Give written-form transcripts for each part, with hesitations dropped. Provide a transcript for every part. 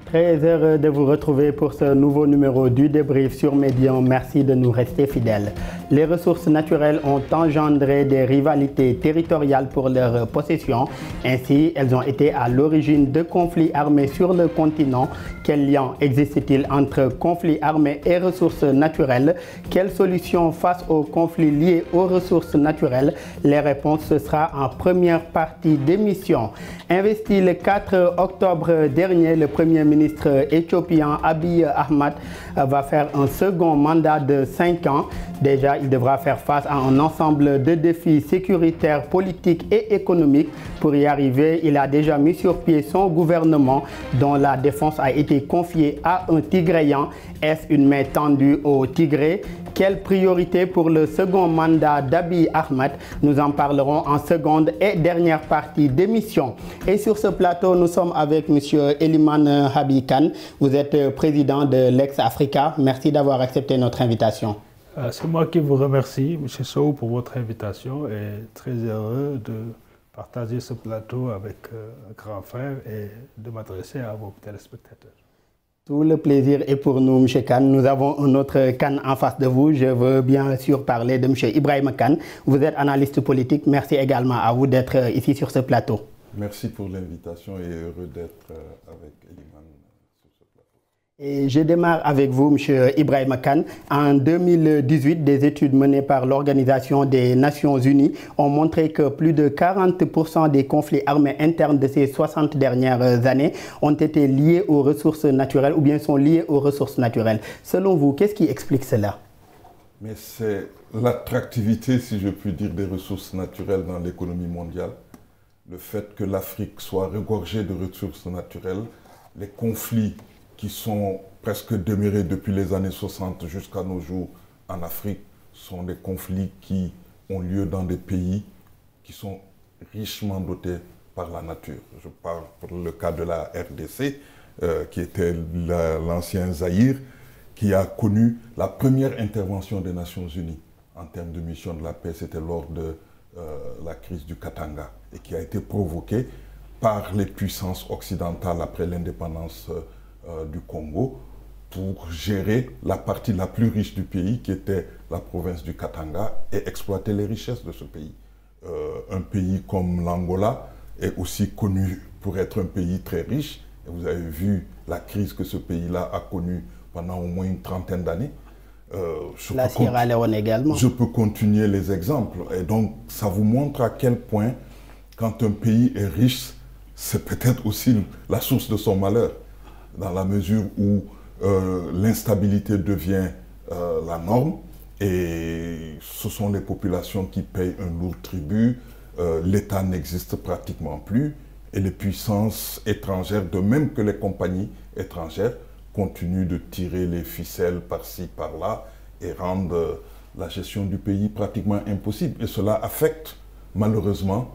Très heureux de vous retrouver pour ce nouveau numéro du débrief sur Médian. Merci de nous rester fidèles. Les ressources naturelles ont engendré des rivalités territoriales pour leur possession. Ainsi, elles ont été à l'origine de conflits armés sur le continent. Quel lien existe-t-il entre conflits armés et ressources naturelles? Quelles solutions face aux conflits liés aux ressources naturelles? Les réponses, ce sera en première partie d'émission. Investi le 4 octobre dernier, le Premier ministre éthiopien Abiy Ahmed va faire un second mandat de 5 ans. Déjà, il devra faire face à un ensemble de défis sécuritaires, politiques et économiques. Pour y arriver, il a déjà mis sur pied son gouvernement dont la défense a été confiée à un Tigréen. Est-ce une main tendue au Tigré? Quelle priorité pour le second mandat d'Abiy Ahmed? Nous en parlerons en seconde et dernière partie d'émission. Et sur ce plateau, nous sommes avec M. Eliman Habib Kane. Vous êtes président de l'ex-Africa. Merci d'avoir accepté notre invitation. C'est moi qui vous remercie, M. Sow, pour votre invitation et très heureux de partager ce plateau avec un grand frère et de m'adresser à vos téléspectateurs. Tout le plaisir est pour nous, M. Kane. Nous avons un autre Kane en face de vous. Je veux bien sûr parler de M. Ibrahim Kane. Vous êtes analyste politique. Merci également à vous d'être ici sur ce plateau. Merci pour l'invitation et heureux d'être avec Eliman sur ce plateau. Et je démarre avec vous, M. Ibrahim Kane. En 2018, des études menées par l'Organisation des Nations Unies ont montré que plus de 40% des conflits armés internes de ces 60 dernières années ont été liés aux ressources naturelles ou bien sont liés aux ressources naturelles. Selon vous, qu'est-ce qui explique cela? Mais c'est l'attractivité, si je puis dire, des ressources naturelles dans l'économie mondiale. Le fait que l'Afrique soit regorgée de ressources naturelles, les conflits qui sont presque demeurés depuis les années 60 jusqu'à nos jours en Afrique sont des conflits qui ont lieu dans des pays qui sont richement dotés par la nature. Je parle pour le cas de la RDC, qui était l'ancien Zaïre, qui a connu la première intervention des Nations Unies en termes de mission de la paix. C'était lors de la crise du Katanga et qui a été provoquée par les puissances occidentales après l'indépendance du Congo pour gérer la partie la plus riche du pays qui était la province du Katanga et exploiter les richesses de ce pays. Un pays comme l'Angola est aussi connu pour être un pays très riche. Et vous avez vu la crise que ce pays-là a connue pendant au moins une trentaine d'années. La Sierra Leone également. Je peux continuer les exemples. Et donc, ça vous montre à quel point, quand un pays est riche, c'est peut-être aussi la source de son malheur, dans la mesure où l'instabilité devient la norme et ce sont les populations qui payent un lourd tribut, l'État n'existe pratiquement plus et les puissances étrangères, de même que les compagnies étrangères, continuent de tirer les ficelles par-ci, par-là et rendent la gestion du pays pratiquement impossible. Et cela affecte malheureusement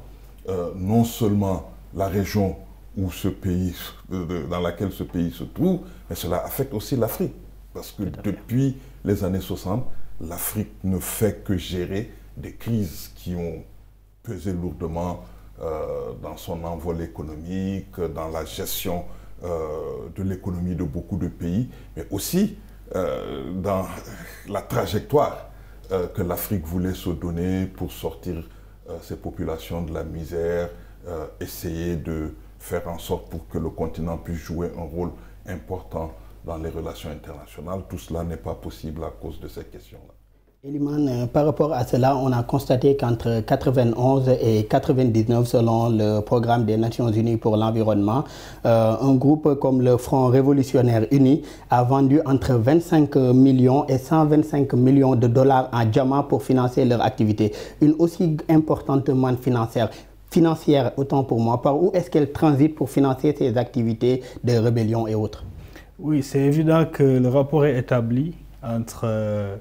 non seulement la région où ce pays, dans laquelle ce pays se trouve, mais cela affecte aussi l'Afrique. Parce que depuis les années 60, l'Afrique ne fait que gérer des crises qui ont pesé lourdement dans son envol économique, dans la gestion de l'économie de beaucoup de pays, mais aussi dans la trajectoire que l'Afrique voulait se donner pour sortir ses populations de la misère, essayer de faire en sorte pour que le continent puisse jouer un rôle important dans les relations internationales. Tout cela n'est pas possible à cause de ces questions-là. Eliman, par rapport à cela, on a constaté qu'entre 91 et 99, selon le programme des Nations Unies pour l'environnement, un groupe comme le Front Révolutionnaire Uni a vendu entre 25 millions et 125 millions de dollars en diamants pour financer leur activité. Une aussi importante manne financière, autant pour moi. Par où est-ce qu'elle transite pour financer ces activités de rébellion et autres? Oui, c'est évident que le rapport est établi entre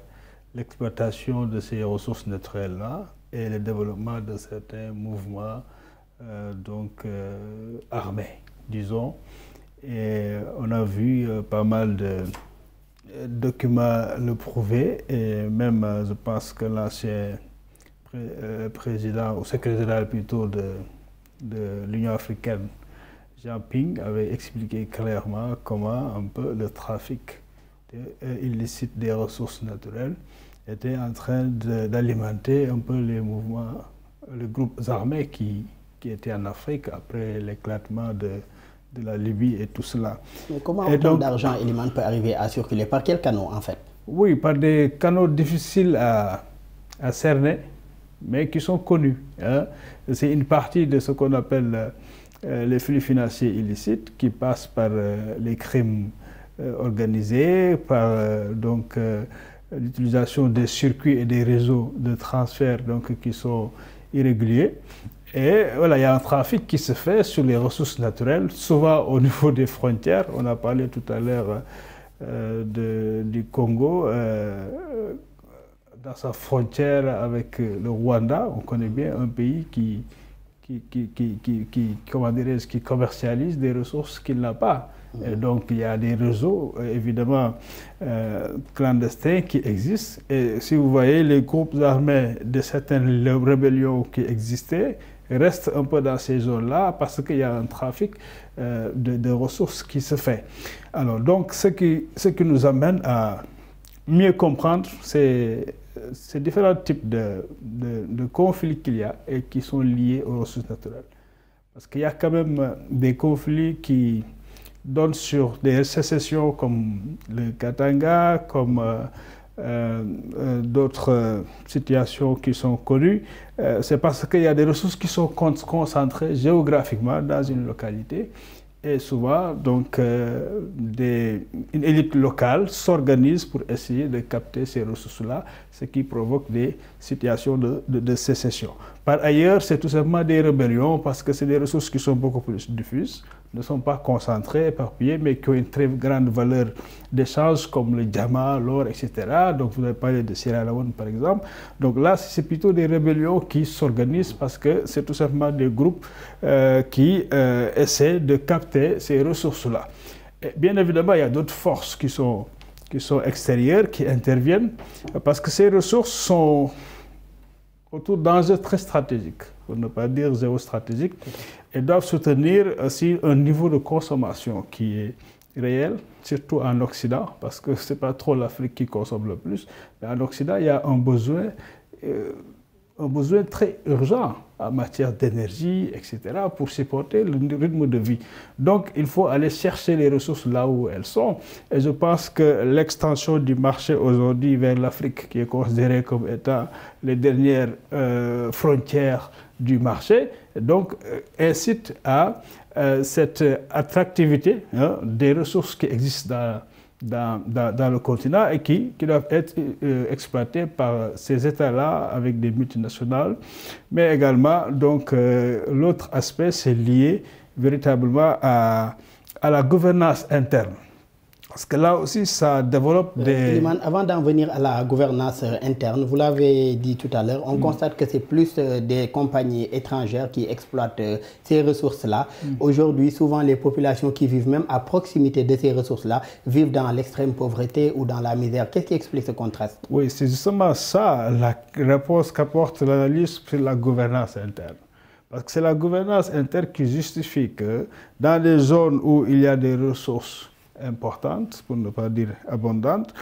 l'exploitation de ces ressources naturelles-là et le développement de certains mouvements armés, disons. Et on a vu pas mal de documents le prouver et même je pense que l'ancien président ou secrétaire plutôt de l'Union africaine, Jean Ping avait expliqué clairement comment un peu le trafic illicite des ressources naturelles était en train d'alimenter un peu les mouvements, les groupes armés qui étaient en Afrique après l'éclatement de la Libye et tout cela. Mais comment autant d'argent illimité peut arriver à circuler? Par quel canot en fait? Oui, par des canaux difficiles à cerner, mais qui sont connus. Hein. C'est une partie de ce qu'on appelle les flux financiers illicites qui passent par les crimes organisés, par l'utilisation des circuits et des réseaux de transfert qui sont irréguliers. Et voilà, il y a un trafic qui se fait sur les ressources naturelles, souvent au niveau des frontières. On a parlé tout à l'heure du Congo. Dans sa frontière avec le Rwanda, on connaît bien un pays qui commercialise des ressources qu'il n'a pas. Et donc il y a des réseaux évidemment clandestins qui existent. Et si vous voyez les groupes armés de certaines rébellions qui existaient, restent un peu dans ces zones-là parce qu'il y a un trafic de ressources qui se fait. Alors donc ce qui nous amène à mieux comprendre ces différents types de conflits qu'il y a et qui sont liés aux ressources naturelles. Parce qu'il y a quand même des conflits qui donnent sur des sécessions comme le Katanga, comme d'autres situations qui sont connues. C'est parce qu'il y a des ressources qui sont concentrées géographiquement dans une localité. Et souvent, donc, une élite locale s'organise pour essayer de capter ces ressources-là, ce qui provoque des situations de sécession. Par ailleurs, c'est tout simplement des rébellions parce que c'est des ressources qui sont beaucoup plus diffuses, ne sont pas concentrées, éparpillées, mais qui ont une très grande valeur d'échange, comme le diamant, l'or, etc. Donc, vous avez parlé de Sierra Leone, par exemple. Donc là, c'est plutôt des rébellions qui s'organisent parce que c'est tout simplement des groupes qui essaient de capter ces ressources-là. Bien évidemment, il y a d'autres forces qui sont extérieures, qui interviennent, parce que ces ressources sont autour d'enjeux très stratégiques, pour ne pas dire géostratégiques, et doivent soutenir aussi un niveau de consommation qui est réel, surtout en Occident, parce que ce n'est pas trop l'Afrique qui consomme le plus, mais en Occident, il y a un besoin très urgent en matière d'énergie, etc., pour supporter le rythme de vie. Donc, il faut aller chercher les ressources là où elles sont. Et je pense que l'extension du marché aujourd'hui vers l'Afrique, qui est considérée comme étant les dernières frontières du marché, donc incite à cette attractivité des ressources qui existent dans le continent et qui doivent être exploités par ces États-là avec des multinationales. Mais également, donc, l'autre aspect, c'est lié véritablement à la gouvernance interne. Parce que là aussi, ça développe des... Avant d'en venir à la gouvernance interne, vous l'avez dit tout à l'heure, on constate que c'est plus des compagnies étrangères qui exploitent ces ressources-là. Aujourd'hui, souvent, les populations qui vivent même à proximité de ces ressources-là vivent dans l'extrême pauvreté ou dans la misère. Qu'est-ce qui explique ce contraste? Oui, c'est justement ça, la réponse qu'apporte l'analyse sur la gouvernance interne. Parce que c'est la gouvernance interne qui justifie que dans des zones où il y a des ressources importantes, pour ne pas dire abondantes,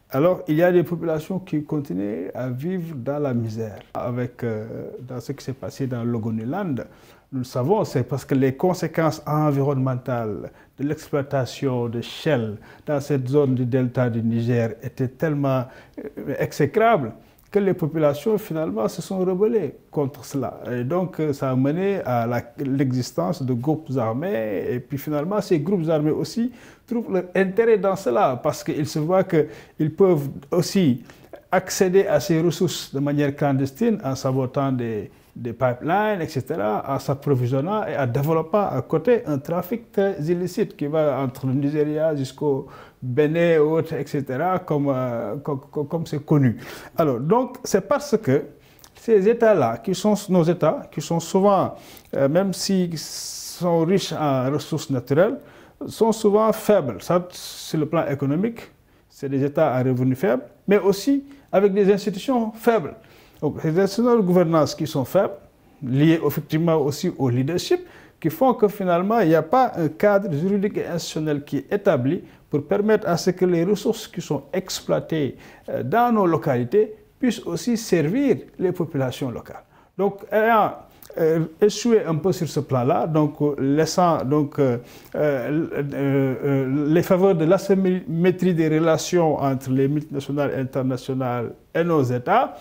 alors il y a des populations qui continuent à vivre dans la misère. Dans ce qui s'est passé dans l'Ogoniland, nous le savons, c'est parce que les conséquences environnementales de l'exploitation de Shell dans cette zone du delta du Niger étaient tellement exécrables que les populations, finalement, se sont rebellées contre cela. Et donc, ça a mené à l'existence de groupes armés. Et puis, finalement, ces groupes armés aussi trouvent leur intérêt dans cela, parce qu'ils se voient qu'ils peuvent aussi accéder à ces ressources de manière clandestine en sabotant des pipelines, etc., en s'approvisionnant et en développant à côté un trafic très illicite qui va entre le Nigeria jusqu'au Bénin et autres, etc., comme c'est connu. Alors, donc, c'est parce que ces États-là, qui sont nos États, qui sont souvent, même s'ils sont riches en ressources naturelles, sont souvent faibles. Ça, sur le plan économique, c'est des États à revenus faibles, mais aussi avec des institutions faibles. Donc, les institutions de gouvernance qui sont faibles, liées effectivement aussi au leadership, qui font que finalement, il n'y a pas un cadre juridique et institutionnel qui est établi pour permettre à ce que les ressources qui sont exploitées dans nos localités puissent aussi servir les populations locales. Donc, ayant échoué un peu sur ce plan-là, donc laissant donc, les faveurs de l'asymétrie des relations entre les multinationales internationales et nos États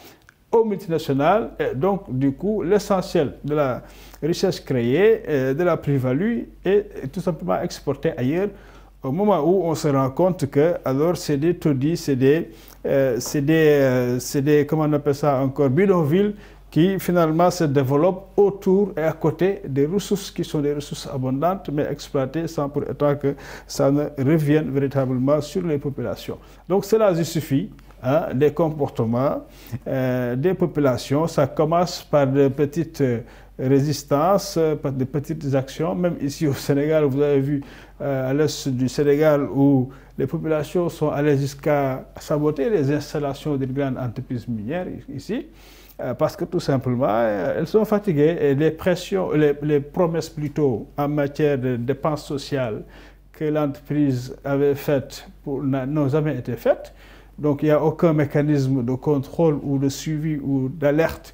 aux multinationales, et donc du coup l'essentiel de la richesse créée, de la plus-value est tout simplement exportée ailleurs, au moment où on se rend compte que alors c'est des taudis, c'est des comment on appelle ça encore, bidonvilles qui finalement se développent autour et à côté des ressources qui sont des ressources abondantes mais exploitées sans pour autant que ça ne revienne véritablement sur les populations. Donc cela justifie des comportements des populations. Ça commence par de petites résistances, par de petites actions. Même ici au Sénégal, vous avez vu à l'est du Sénégal où les populations sont allées jusqu'à saboter les installations d'une grande entreprise minière ici. Parce que tout simplement, elles sont fatiguées et les pressions, les promesses plutôt en matière de dépenses sociales que l'entreprise avait faites n'ont jamais été faites. Donc il n'y a aucun mécanisme de contrôle ou de suivi ou d'alerte,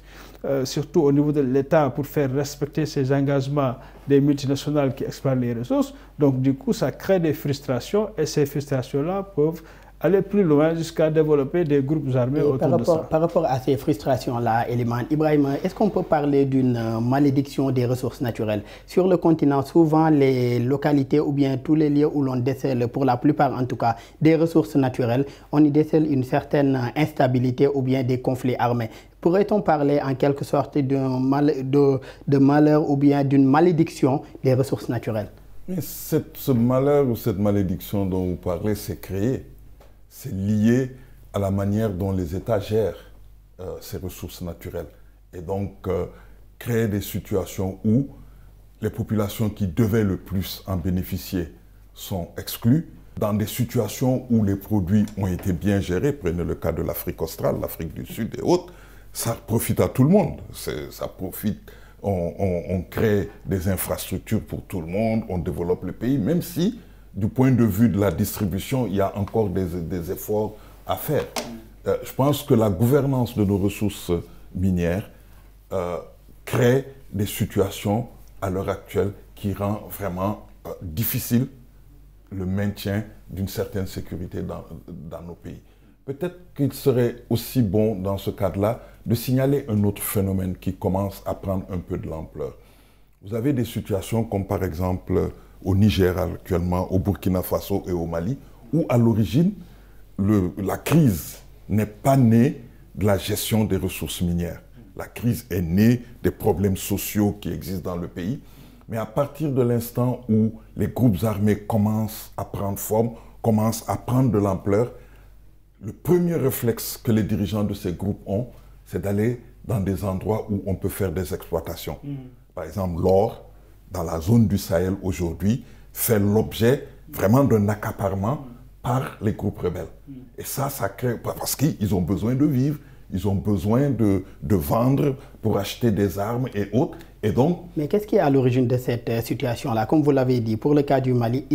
surtout au niveau de l'État, pour faire respecter ces engagements des multinationales qui exploitent les ressources. Donc du coup, ça crée des frustrations et ces frustrations-là peuvent aller plus loin jusqu'à développer des groupes armés autour de ça. Par rapport à ces frustrations-là, Elimane, Ibrahima, est-ce qu'on peut parler d'une malédiction des ressources naturelles? Sur le continent, souvent les localités ou bien tous les lieux où l'on décèle, pour la plupart en tout cas, des ressources naturelles, on y décèle une certaine instabilité ou bien des conflits armés. Pourrait-on parler en quelque sorte de malheur ou bien d'une malédiction des ressources naturelles? Mais ce malheur ou cette malédiction dont vous parlez, c'est créé. C'est lié à la manière dont les États gèrent ces ressources naturelles. Et donc, créer des situations où les populations qui devaient le plus en bénéficier sont exclues. Dans des situations où les produits ont été bien gérés, prenez le cas de l'Afrique australe, l'Afrique du Sud et autres, ça profite à tout le monde. Ça profite, on crée des infrastructures pour tout le monde, on développe le pays, même si, du point de vue de la distribution, il y a encore des efforts à faire. Je pense que la gouvernance de nos ressources minières crée des situations à l'heure actuelle qui rend vraiment difficile le maintien d'une certaine sécurité dans nos pays. Peut-être qu'il serait aussi bon, dans ce cadre-là, de signaler un autre phénomène qui commence à prendre un peu de l'ampleur. Vous avez des situations comme par exemple au Niger actuellement, au Burkina Faso et au Mali, où à l'origine, la crise n'est pas née de la gestion des ressources minières. La crise est née des problèmes sociaux qui existent dans le pays. Mais à partir de l'instant où les groupes armés commencent à prendre forme, commencent à prendre de l'ampleur, le premier réflexe que les dirigeants de ces groupes ont, c'est d'aller dans des endroits où on peut faire des exploitations. Par exemple, l'or, dans la zone du Sahel aujourd'hui, fait l'objet vraiment d'un accaparement par les groupes rebelles. Et ça crée, parce qu'ils ont besoin de vivre, ils ont besoin de vendre pour acheter des armes et autres. Et donc, mais qu'est-ce qui est à l'origine de cette situation-là? Comme vous l'avez dit, pour le cas du Mali,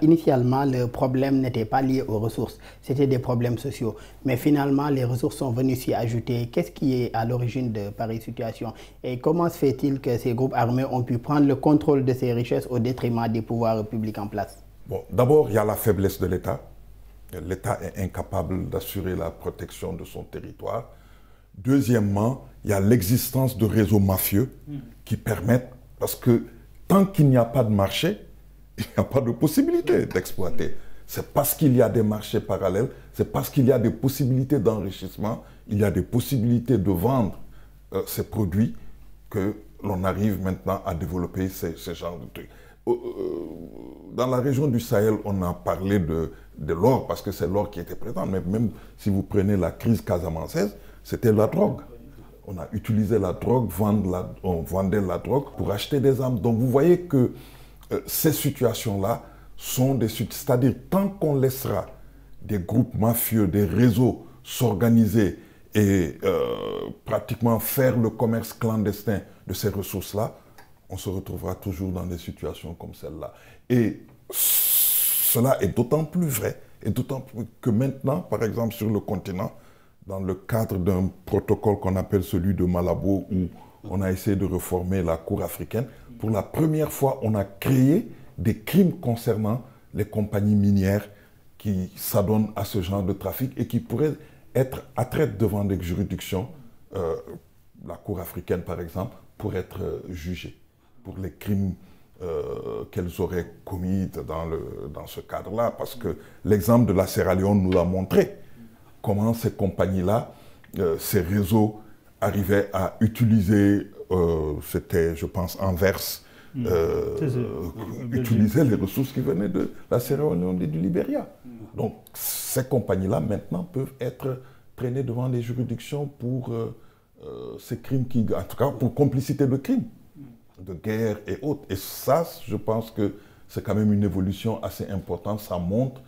initialement, le problème n'était pas lié aux ressources, c'était des problèmes sociaux. Mais finalement, les ressources sont venues s'y ajouter. Qu'est-ce qui est à l'origine de pareille situation? Et comment se fait-il que ces groupes armés ont pu prendre le contrôle de ces richesses au détriment des pouvoirs publics en place? Bon, d'abord, il y a la faiblesse de l'État. L'État est incapable d'assurer la protection de son territoire. Deuxièmement, il y a l'existence de réseaux mafieux qui permettent, parce que tant qu'il n'y a pas de marché, il n'y a pas de possibilité d'exploiter. C'est parce qu'il y a des marchés parallèles, c'est parce qu'il y a des possibilités d'enrichissement, il y a des possibilités de vendre ces produits que l'on arrive maintenant à développer ce genre de trucs. Dans la région du Sahel, on a parlé de l'or, parce que c'est l'or qui était présent, mais même si vous prenez la crise casamançaise, c'était la drogue. On a utilisé la drogue, on vendait la drogue pour acheter des armes. Donc vous voyez que ces situations-là sont des situations, c'est-à-dire tant qu'on laissera des groupes mafieux, des réseaux s'organiser et pratiquement faire le commerce clandestin de ces ressources-là, on se retrouvera toujours dans des situations comme celle-là. Et cela est d'autant plus vrai, et d'autant plus que maintenant, par exemple sur le continent, dans le cadre d'un protocole qu'on appelle celui de Malabo, où on a essayé de reformer la Cour africaine, pour la première fois, on a créé des crimes concernant les compagnies minières qui s'adonnent à ce genre de trafic et qui pourraient être attraites devant des juridictions, la Cour africaine par exemple, pour être jugées pour les crimes qu'elles auraient commis dans ce cadre-là. Parce que l'exemple de la Sierra Leone nous a montré comment ces compagnies-là, ces réseaux arrivaient à utiliser, c'était je pense Anvers, utiliser les ressources qui venaient de la Sierra Leone et du Libéria. Donc ces compagnies-là maintenant peuvent être traînées devant les juridictions pour ces crimes en tout cas pour complicité de crimes, de guerre et autres. Et ça, je pense que c'est quand même une évolution assez importante. Ça montre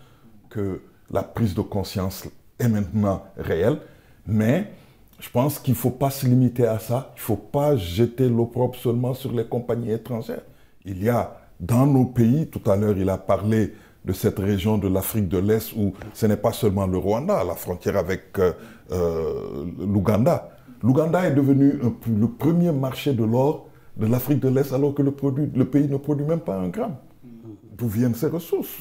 que la prise de conscience est maintenant réelle, mais je pense qu'il ne faut pas se limiter à ça. Il ne faut pas jeter l'opprobre seulement sur les compagnies étrangères. Il y a dans nos pays, tout à l'heure il a parlé de cette région de l'Afrique de l'Est où ce n'est pas seulement le Rwanda, à la frontière avec l'Ouganda. L'Ouganda est devenu le premier marché de l'or de l'Afrique de l'Est alors que le pays ne produit même pas un gramme. D'où viennent ces ressources?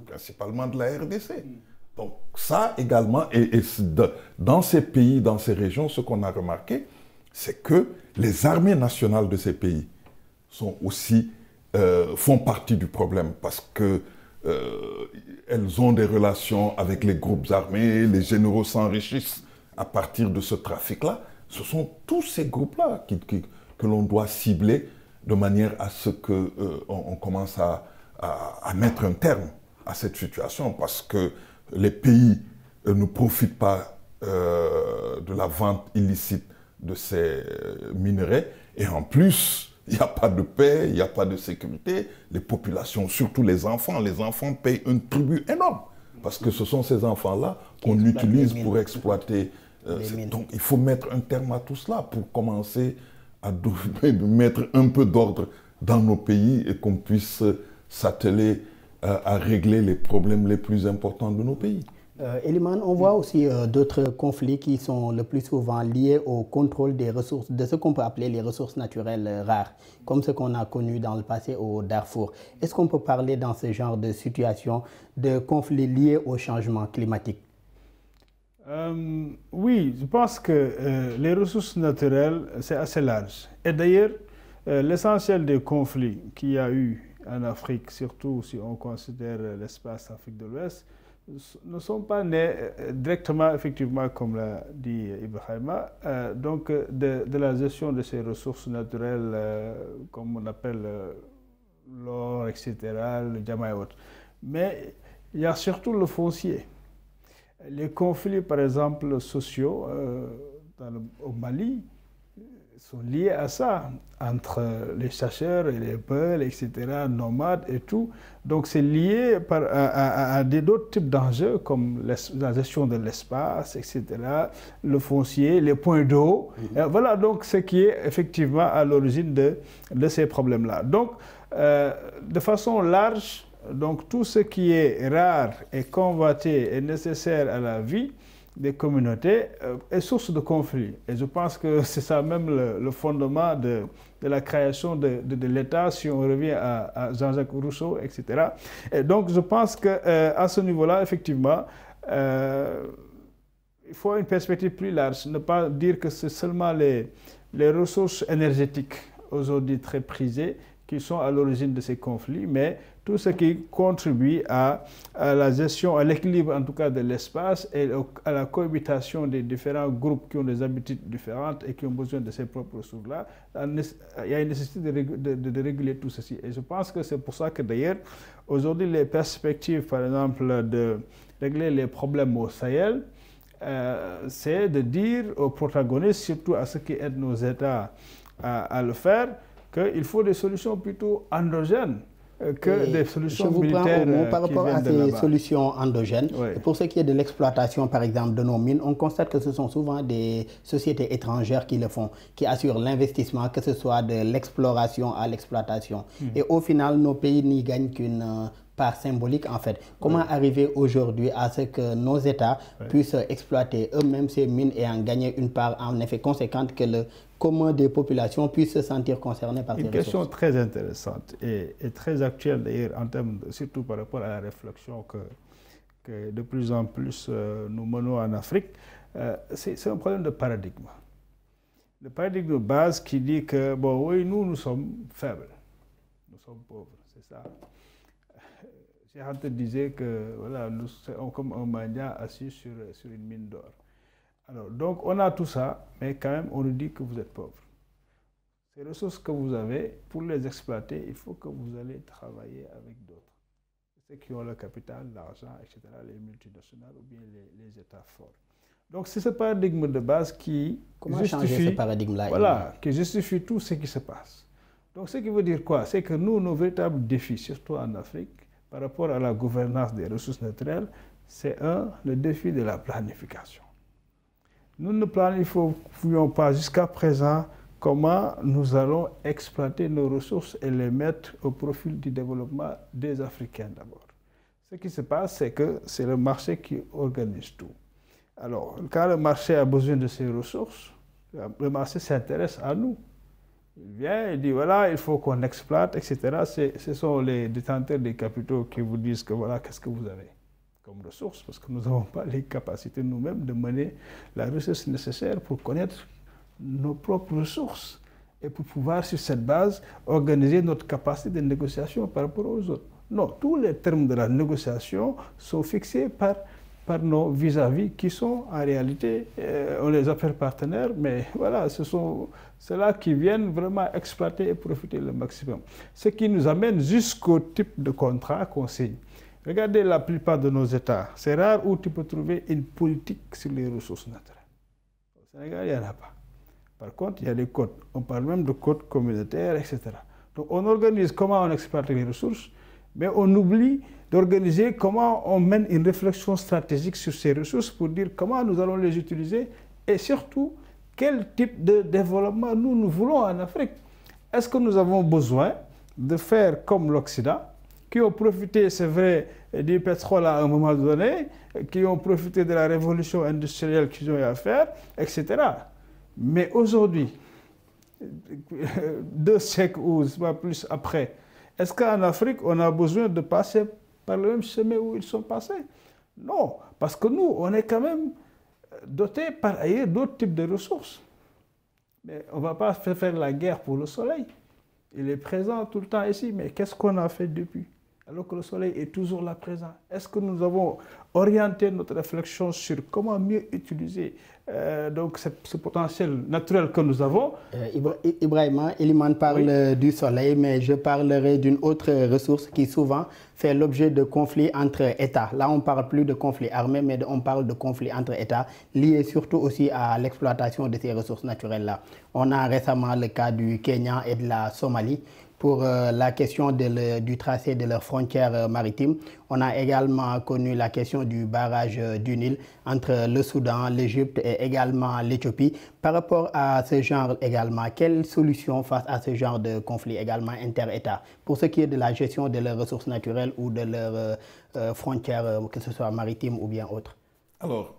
Principalement de la RDC. Donc ça également, dans ces pays, dans ces régions, ce qu'on a remarqué, c'est que les armées nationales de ces pays sont aussi, font partie du problème parce que elles ont des relations avec les groupes armés, les généraux s'enrichissent à partir de ce trafic-là. Ce sont tous ces groupes-là que l'on doit cibler de manière à ce qu'on commence à mettre un terme à cette situation parce que les pays ne profitent pas de la vente illicite de ces minerais et en plus, il n'y a pas de paix, il n'y a pas de sécurité. Les populations, surtout les enfants payent un tribut énorme parce que ce sont ces enfants-là qu'on utilise pour exploiter. Donc il faut mettre un terme à tout cela pour commencer à mettre un peu d'ordre dans nos pays et qu'on puisse s'atteler à régler les problèmes les plus importants de nos pays. Eliman, on voit aussi d'autres conflits qui sont le plus souvent liés au contrôle des ressources, de ce qu'on peut appeler les ressources naturelles rares, comme ce qu'on a connu dans le passé au Darfour. Est-ce qu'on peut parler dans ce genre de situation de conflits liés au changement climatique? Oui, je pense que les ressources naturelles, c'est assez large. Et d'ailleurs, l'essentiel des conflits qu'il y a eu en Afrique, surtout si on considère l'espace Afrique de l'Ouest, ne sont pas nés directement, effectivement, comme l'a dit Ibrahima, donc de la gestion de ces ressources naturelles, comme on appelle l'or, etc., le diamant et autres. Mais il y a surtout le foncier. Les conflits, par exemple, sociaux au Mali sont liés à ça, entre les chasseurs et les peuls, etc., nomades et tout. Donc c'est lié à d'autres types d'enjeux comme la gestion de l'espace, etc., le foncier, les points d'eau. Voilà donc ce qui est effectivement à l'origine de ces problèmes-là. Donc, de façon large, donc tout ce qui est rare et convoité et nécessaire à la vie des communautés est source de conflits. Et je pense que c'est ça même le fondement de la création de l'État, si on revient à Jean-Jacques Rousseau, etc. Et donc je pense qu'à ce niveau-là, effectivement, il faut une perspective plus large, ne pas dire que c'est seulement les ressources énergétiques aujourd'hui très prisées qui sont à l'origine de ces conflits, mais tout ce qui contribue à la gestion, à l'équilibre en tout cas de l'espace et à la cohabitation des différents groupes qui ont des habitudes différentes et qui ont besoin de ces propres ressources-là, il y a une nécessité de réguler tout ceci. Et je pense que c'est pour ça que d'ailleurs, aujourd'hui, les perspectives, par exemple, de régler les problèmes au Sahel, c'est de dire aux protagonistes, surtout à ceux qui aident nos États à le faire, qu'il faut des solutions plutôt endogènes que des solutions militaires. Je vous prends au mot par rapport à ces solutions endogènes. Oui. Pour ce qui est de l'exploitation, par exemple, de nos mines, on constate que ce sont souvent des sociétés étrangères qui le font, qui assurent l'investissement, que ce soit de l'exploration à l'exploitation. Et au final, nos pays n'y gagnent qu'une part symbolique, en fait. Comment arriver aujourd'hui à ce que nos États puissent exploiter eux-mêmes ces mines et en gagner une part, en effet, conséquente, que le commun des populations puisse se sentir concerné par ces ressources? Une question très intéressante et très actuelle, d'ailleurs, en termes surtout par rapport à la réflexion que de plus en plus nous menons en Afrique. C'est un problème de paradigme. Le paradigme de base qui dit que, bon, oui, nous sommes faibles, nous sommes pauvres, c'est ça. Cheikh Anta disait que voilà, nous sommes comme un mendiant assis sur une mine d'or. Alors, donc, on a tout ça, mais quand même, on nous dit que vous êtes pauvre. Ces ressources que vous avez, pour les exploiter, il faut que vous allez travailler avec d'autres. Ceux qui ont le capital, l'argent, etc., les multinationales ou bien les États forts. Donc, c'est ce paradigme de base qui changer ce paradigme-là? Voilà, qui justifie tout ce qui se passe. Donc, ce qui veut dire quoi? C'est que nous, nos véritables défis, surtout en Afrique, par rapport à la gouvernance des ressources naturelles, c'est le défi de la planification. Nous ne planifions pas jusqu'à présent comment nous allons exploiter nos ressources et les mettre au profit du développement des Africains d'abord. Ce qui se passe, c'est que c'est le marché qui organise tout. Alors, quand le marché a besoin de ses ressources, le marché s'intéresse à nous. Il vient, il dit voilà, il faut qu'on exploite, etc. Ce sont les détenteurs des capitaux qui vous disent que voilà, qu'est-ce que vous avez comme ressources, parce que nous n'avons pas les capacités nous-mêmes de mener la ressource nécessaire pour connaître nos propres ressources et pour pouvoir, sur cette base, organiser notre capacité de négociation par rapport aux autres. Non, tous les termes de la négociation sont fixés par nos vis-à-vis qui sont en réalité, on les appelle partenaires, mais voilà, ce sont ceux-là qui viennent vraiment exploiter et profiter le maximum. Ce qui nous amène jusqu'au type de contrat qu'on signe. Regardez la plupart de nos États. C'est rare où tu peux trouver une politique sur les ressources naturelles. Au Sénégal, il n'y en a pas. Par contre, il y a des codes. On parle même de codes communautaires, etc. Donc, on organise comment on exploite les ressources, mais on oublie d'organiser comment on mène une réflexion stratégique sur ces ressources pour dire comment nous allons les utiliser et surtout quel type de développement nous voulons en Afrique. Est-ce que nous avons besoin de faire comme l'Occident, qui ont profité, c'est vrai, du pétrole à un moment donné, qui ont profité de la révolution industrielle qu'ils ont eu à faire, etc. Mais aujourd'hui, 2 siècles ou pas plus après, est-ce qu'en Afrique, on a besoin de passer par le même chemin où ils sont passés? Non, parce que nous, on est quand même dotés par ailleurs d'autres types de ressources. Mais on ne va pas faire la guerre pour le soleil. Il est présent tout le temps ici, mais qu'est-ce qu'on a fait depuis? Alors que le soleil est toujours là présent. Est-ce que nous avons orienté notre réflexion sur comment mieux utiliser donc ce potentiel naturel que nous avons? Ibrahima, Elimane parle du soleil, mais je parlerai d'une autre ressource qui souvent fait l'objet de conflits entre États. Là, on ne parle plus de conflits armés, mais on parle de conflits entre États, liés surtout aussi à l'exploitation de ces ressources naturelles-là. On a récemment le cas du Kenya et de la Somalie pour la question du tracé de leurs frontières maritimes. On a également connu la question du barrage du Nil entre le Soudan, l'Égypte et également l'Éthiopie. Par rapport à ce genre également, quelle solution face à ce genre de conflit également inter-États pour ce qui est de la gestion de leurs ressources naturelles ou de leurs frontières, que ce soit maritimes ou bien autres? Alors,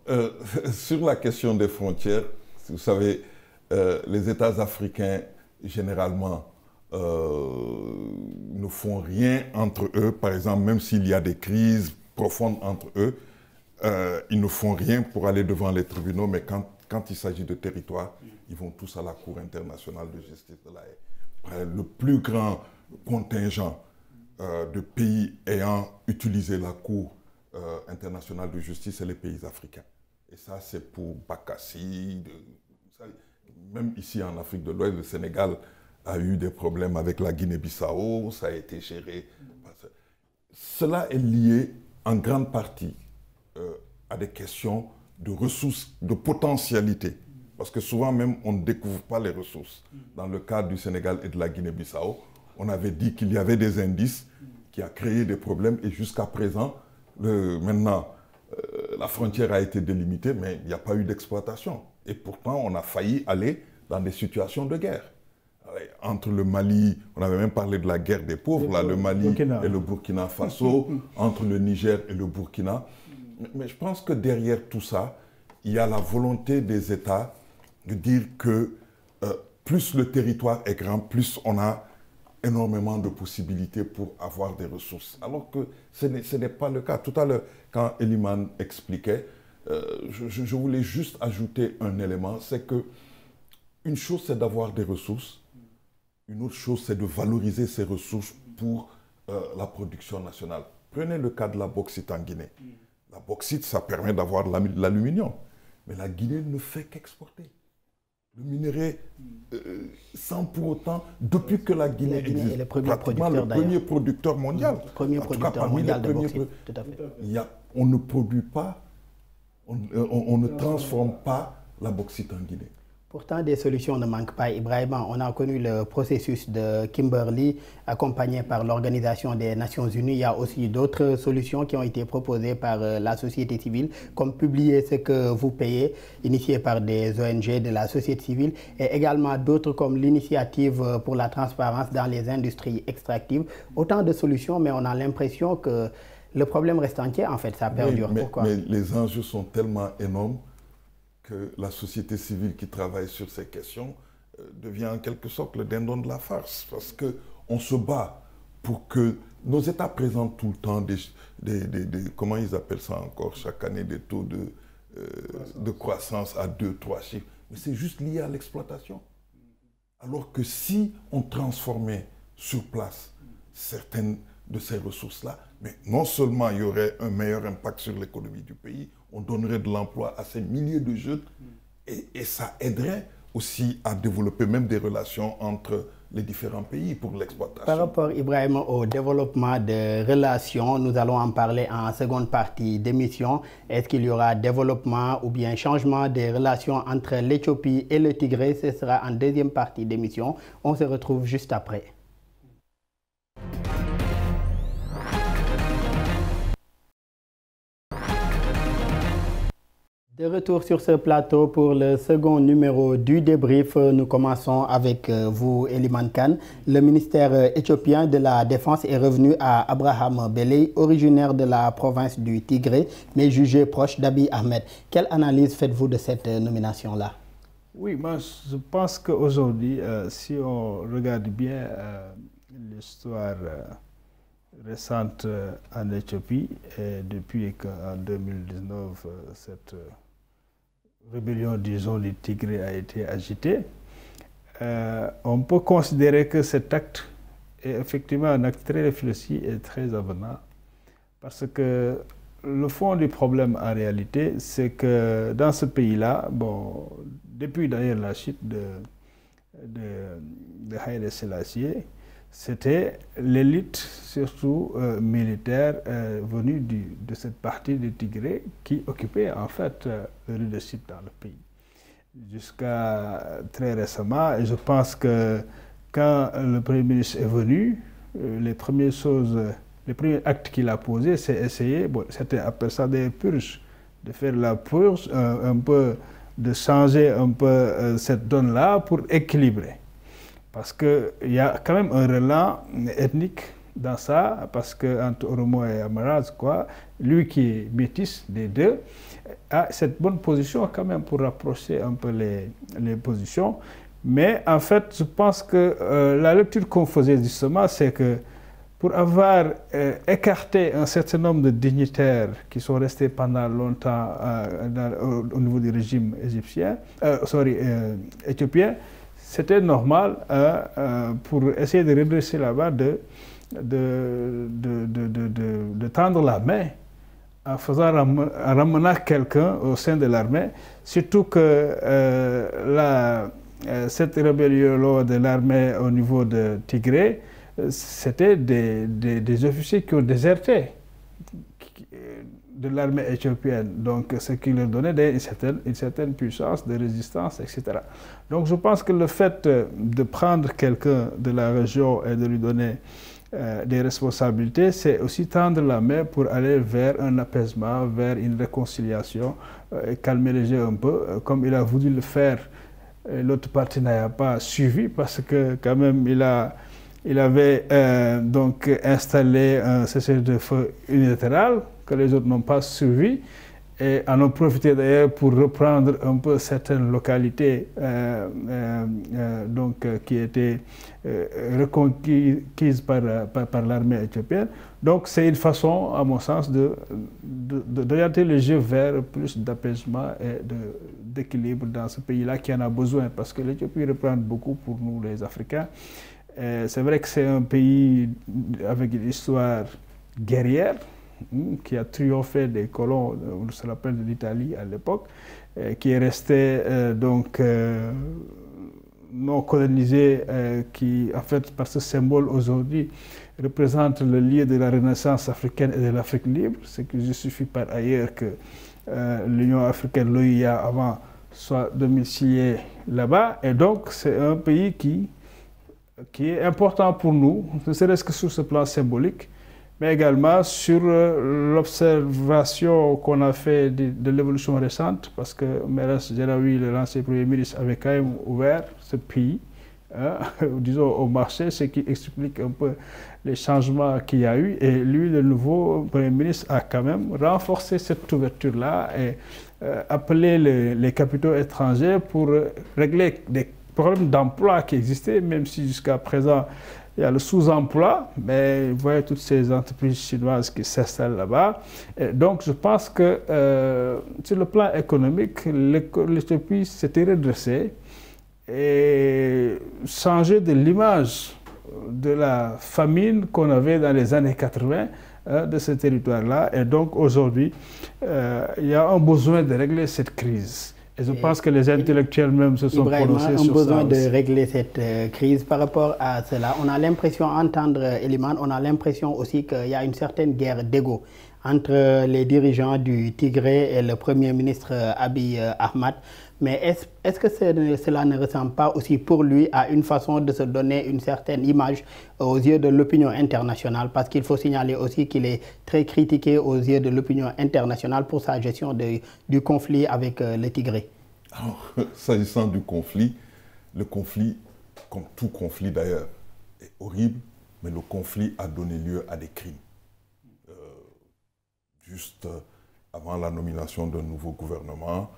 sur la question des frontières, vous savez, les États africains, généralement, ne font rien entre eux. Par exemple, même s'il y a des crises profondes entre eux, ils ne font rien pour aller devant les tribunaux, mais quand il s'agit de territoire, ils vont tous à la Cour internationale de justice de la Haye. Le plus grand contingent de pays ayant utilisé la Cour internationale de justice, c'est les pays africains. Et ça, c'est pour Bakassi. Même ici en Afrique de l'Ouest, le Sénégal a eu des problèmes avec la Guinée-Bissau, ça a été géré. Cela est lié en grande partie à des questions de ressources, de potentialité. Parce que souvent même, on ne découvre pas les ressources. Dans le cas du Sénégal et de la Guinée-Bissau, on avait dit qu'il y avait des indices qui a créé des problèmes et jusqu'à présent, maintenant, la frontière a été délimitée, mais il n'y a pas eu d'exploitation. Et pourtant, on a failli aller dans des situations de guerre. Entre le Mali, on avait même parlé de la guerre des pauvres, là, le Mali et le Burkina Faso, entre le Niger et le Burkina. Mais je pense que derrière tout ça, il y a la volonté des États de dire que plus le territoire est grand, plus on a énormément de possibilités pour avoir des ressources. Alors que ce n'est pas le cas. Tout à l'heure, quand Eliman expliquait, je voulais juste ajouter un élément, c'est que une chose, c'est d'avoir des ressources. Une autre chose, c'est de valoriser ces ressources pour la production nationale. Prenez le cas de la bauxite en Guinée. La bauxite, ça permet d'avoir de l'aluminium. Mais la Guinée ne fait qu'exporter le minerai sans pour autant, depuis que la Guinée existe, est le premier producteur mondial. Le premier producteur mondial de bauxite, tout à fait. On ne produit pas, on ne transforme pas la bauxite en Guinée. Pourtant, des solutions ne manquent pas. Ibrahima, on a connu le processus de Kimberley, accompagné par l'Organisation des Nations Unies. Il y a aussi d'autres solutions qui ont été proposées par la société civile, comme publier ce que vous payez, initié par des ONG de la société civile, et également d'autres comme l'initiative pour la transparence dans les industries extractives. Autant de solutions, mais on a l'impression que le problème reste entier. En fait, ça perdure. Pourquoi? Mais les enjeux sont tellement énormes que la société civile qui travaille sur ces questions devient en quelque sorte le dindon de la farce. Parce qu'on se bat pour que nos États présentent tout le temps comment ils appellent ça encore chaque année, des taux de croissance à 2-3 chiffres. Mais c'est juste lié à l'exploitation. Alors que si on transformait sur place certaines de ces ressources-là, mais non seulement il y aurait un meilleur impact sur l'économie du pays, on donnerait de l'emploi à ces milliers de jeunes et ça aiderait aussi à développer même des relations entre les différents pays pour l'exploitation. Par rapport, Ibrahim, au développement des relations, nous allons en parler en seconde partie d'émission. Est-ce qu'il y aura développement ou bien changement des relations entre l'Éthiopie et le Tigré? Ce sera en deuxième partie d'émission. On se retrouve juste après. De retour sur ce plateau pour le second numéro du débrief. Nous commençons avec vous, Eliman Kane. Le ministère éthiopien de la Défense est revenu à Abraham Beley, originaire de la province du Tigré, mais jugé proche d'Abiy Ahmed. Quelle analyse faites-vous de cette nomination-là? Oui, moi je pense qu'aujourd'hui, si on regarde bien l'histoire récente en Éthiopie, et depuis qu'en 2019, cette rébellion, disons, du Tigré a été agitée, on peut considérer que cet acte est effectivement un acte très réfléchi et très avenant. Parce que le fond du problème, en réalité, c'est que dans ce pays-là, bon, depuis d'ailleurs la chute de Haïlé Sélassié, c'était l'élite, surtout militaire, venue de cette partie du Tigré qui occupait en fait le leadership dans le pays. Jusqu'à très récemment, et je pense que quand le Premier ministre est venu, les premiers actes qu'il a posés, c'est essayer, bon, c'était appelé ça des purges, de faire la purge, un peu, de changer un peu cette donne-là pour équilibrer. Parce qu'il y a quand même un relan ethnique dans ça, parce qu'entre Oromo et Amaraz, lui qui est métis des deux, a cette bonne position quand même pour rapprocher un peu les positions. Mais en fait, je pense que la lecture qu'on faisait justement, c'est que pour avoir écarté un certain nombre de dignitaires qui sont restés pendant longtemps au niveau du régime éthiopien, c'était normal pour essayer de redresser la barre de tendre la main en ramenant quelqu'un au sein de l'armée, surtout que cette rébellion de l'armée au niveau de Tigré, c'était des officiers qui ont déserté de l'armée éthiopienne, donc ce qui leur donnait une certaine puissance de résistance, etc. Donc je pense que le fait de prendre quelqu'un de la région et de lui donner des responsabilités, c'est aussi tendre la main pour aller vers un apaisement, vers une réconciliation, et calmer les jeux un peu, comme il a voulu le faire. L'autre partie n'a pas suivi parce que quand même il avait donc installé un cessez-le-feu unilatéral que les autres n'ont pas suivi et en ont profité d'ailleurs pour reprendre un peu certaines localités qui étaient reconquises par l'armée éthiopienne. Donc c'est une façon, à mon sens, d'orienter le jeu vers plus d'apaisement et d'équilibre dans ce pays-là qui en a besoin parce que l'Éthiopie représente beaucoup pour nous les Africains. C'est vrai que c'est un pays avec une histoire guerrière qui a triomphé des colons, on se rappelle de l'Italie à l'époque, qui est resté non colonisé, qui en fait par ce symbole aujourd'hui représente le lieu de la renaissance africaine et de l'Afrique libre, ce qui justifie par ailleurs que l'Union africaine, l'OIA avant, soit domiciliée là-bas. Et donc c'est un pays qui est important pour nous, ne serait-ce que sur ce plan symbolique, mais également sur l'observation qu'on a fait de l'évolution récente, parce que Meles Zenawi, l'ancien Premier ministre, avait quand même ouvert ce pays, disons, au marché, ce qui explique un peu les changements qu'il y a eu. Et lui, le nouveau Premier ministre, a quand même renforcé cette ouverture-là et appelé les capitaux étrangers pour régler des problèmes d'emploi qui existaient, même si jusqu'à présent, il y a le sous-emploi, mais vous voyez toutes ces entreprises chinoises qui s'installent là-bas. Donc je pense que sur le plan économique, l'Éthiopie s'était redressée et changé de l'image de la famine qu'on avait dans les années 80 de ce territoire-là. Et donc aujourd'hui, il y a un besoin de régler cette crise. Et je pense que les intellectuels même se sont prononcés sur ça. On a besoin de régler cette crise par rapport à cela. On a l'impression, entendre Eliman, on a l'impression aussi qu'il y a une certaine guerre d'ego entre les dirigeants du Tigré et le Premier ministre Abiy Ahmed. Mais est-ce que cela ne ressemble pas aussi pour lui à une façon de se donner une certaine image aux yeux de l'opinion internationale? Parce qu'il faut signaler aussi qu'il est très critiqué aux yeux de l'opinion internationale pour sa gestion du conflit avec le Tigré. Alors, s'agissant du conflit, le conflit, comme tout conflit d'ailleurs, est horrible, mais le conflit a donné lieu à des crimes. Juste avant la nomination d'un nouveau gouvernement,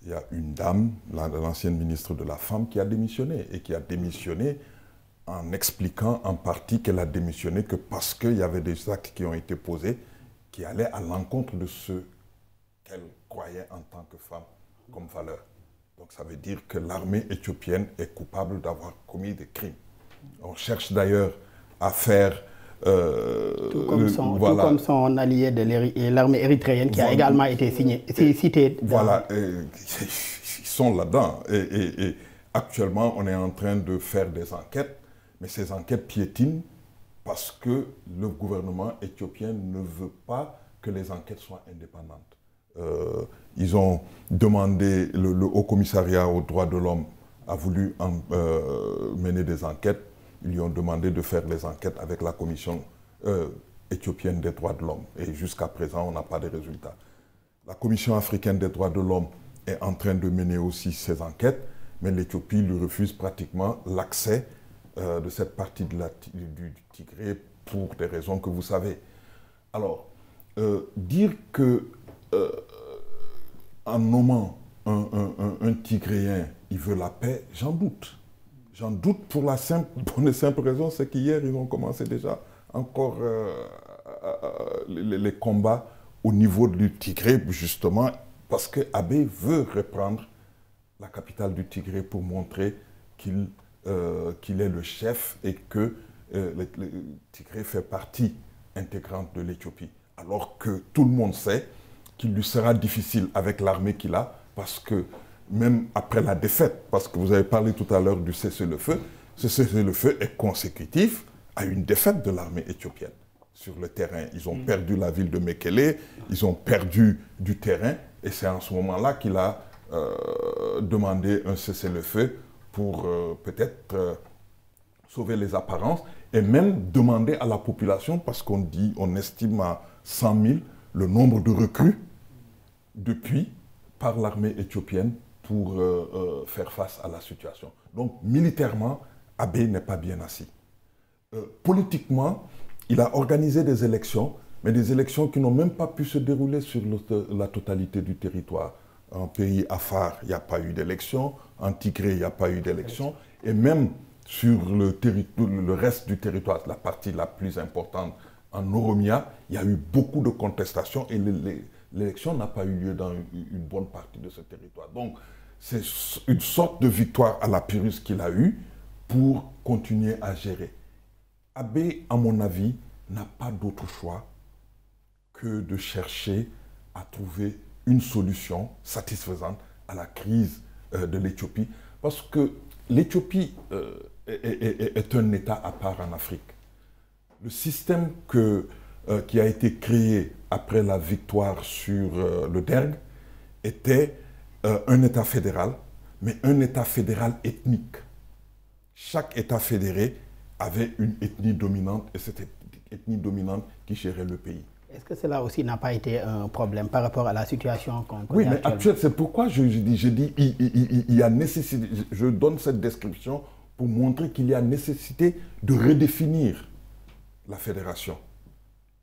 il y a une dame, l'ancienne ministre de la Femme, qui a démissionné. Et qui a démissionné en expliquant en partie qu'elle a démissionné que parce qu'il y avait des actes qui ont été posés qui allaient à l'encontre de ce qu'elle croyait en tant que femme comme valeur. Donc ça veut dire que l'armée éthiopienne est coupable d'avoir commis des crimes. On cherche d'ailleurs à faire... tout comme son allié de l'armée érythréenne qui a également été cité. Voilà, ils sont là-dedans. Et actuellement, on est en train de faire des enquêtes, mais ces enquêtes piétinent parce que le gouvernement éthiopien ne veut pas que les enquêtes soient indépendantes. Ils ont demandé, le Haut Commissariat aux droits de l'homme a voulu mener des enquêtes. Ils lui ont demandé de faire les enquêtes avec la Commission éthiopienne des droits de l'homme. Et jusqu'à présent, on n'a pas de résultats. La Commission africaine des droits de l'homme est en train de mener aussi ces enquêtes, mais l'Éthiopie lui refuse pratiquement l'accès de cette partie du Tigré pour des raisons que vous savez. Alors, dire que en nommant un Tigréen, il veut la paix, j'en doute. J'en doute pour la bonne et simple raison, c'est qu'hier, ils ont commencé déjà encore les combats au niveau du Tigré, justement, parce que Abiy veut reprendre la capitale du Tigré pour montrer qu'il est le chef et que le Tigré fait partie intégrante de l'Éthiopie. Alors que tout le monde sait qu'il lui sera difficile avec l'armée qu'il a, parce que même après la défaite, parce que vous avez parlé tout à l'heure du cessez-le-feu, ce cessez-le-feu est consécutif à une défaite de l'armée éthiopienne. sur le terrain. Ils ont perdu la ville de Mekele, ils ont perdu du terrain, et c'est en ce moment-là qu'il a demandé un cessez-le-feu pour peut-être sauver les apparences, et même demander à la population, parce qu'on estime à 100 000 le nombre de recrues depuis par l'armée éthiopienne pour faire face à la situation. Donc militairement, Abiy n'est pas bien assis. Politiquement, il a organisé des élections, mais des élections qui n'ont même pas pu se dérouler sur la totalité du territoire. En pays Afar, il n'y a pas eu d'élection, en Tigré, il n'y a pas eu d'élection, et même sur le reste du territoire, la partie la plus importante, en Oromia, il y a eu beaucoup de contestations et l'élection n'a pas eu lieu dans une bonne partie de ce territoire. Donc, c'est une sorte de victoire à la Pyrrhus qu'il a eue pour continuer à gérer. Abiy, à mon avis, n'a pas d'autre choix que de chercher à trouver une solution satisfaisante à la crise de l'Éthiopie, parce que l'Éthiopie est un État à part en Afrique. Le système qui a été créé après la victoire sur le Derg était un État fédéral, mais un État fédéral ethnique. Chaque État fédéré avait une ethnie dominante, et c'était l'ethnie dominante qui gérait le pays. Est-ce que cela aussi n'a pas été un problème par rapport à la situation qu'on connaît Oui, mais actuellement, c'est pourquoi je dis il y a nécessité, je donne cette description pour montrer qu'il y a nécessité de redéfinir la fédération.